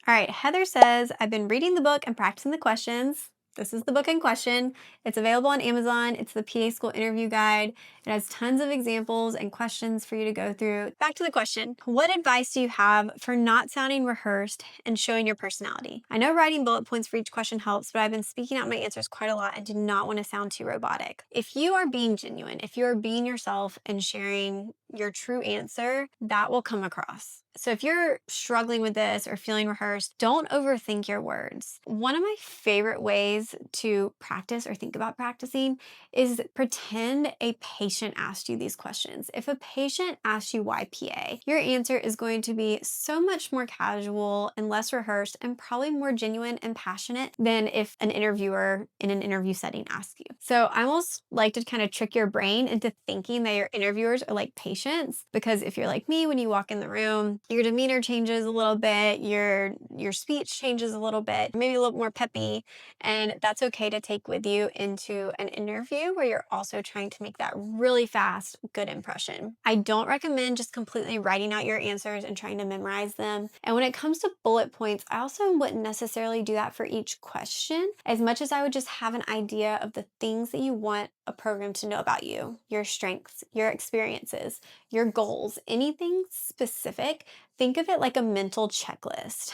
All right, Heather says, I've been reading the book and practicing the questions. This is the book in question. It's available on Amazon. It's the PA School Interview Guide. It has tons of examples and questions for you to go through. Back to the question. What advice do you have for not sounding rehearsed and showing your personality? I know writing bullet points for each question helps, but I've been speaking out my answers quite a lot and do not want to sound too robotic. If you are being genuine, if you are being yourself and sharing your true answer, that will come across. So if you're struggling with this or feeling rehearsed, don't overthink your words. One of my favorite ways to practice or think about practicing is pretend a patient asked you these questions. If a patient asks you why PA, your answer is going to be so much more casual and less rehearsed and probably more genuine and passionate than if an interviewer in an interview setting asks you. So I almost like to kind of trick your brain into thinking that your interviewers are like patients, because if you're like me, when you walk in the room, your demeanor changes a little bit, your speech changes a little bit, maybe a little more peppy, and that's okay to take with you into an interview where you're also trying to make that really fast, good impression. I don't recommend just completely writing out your answers and trying to memorize them. And when it comes to bullet points, I also wouldn't necessarily do that for each question, as much as I would just have an idea of the things that you want a program to know about you, your strengths, your experiences, your goals, anything specific. Think of it like a mental checklist.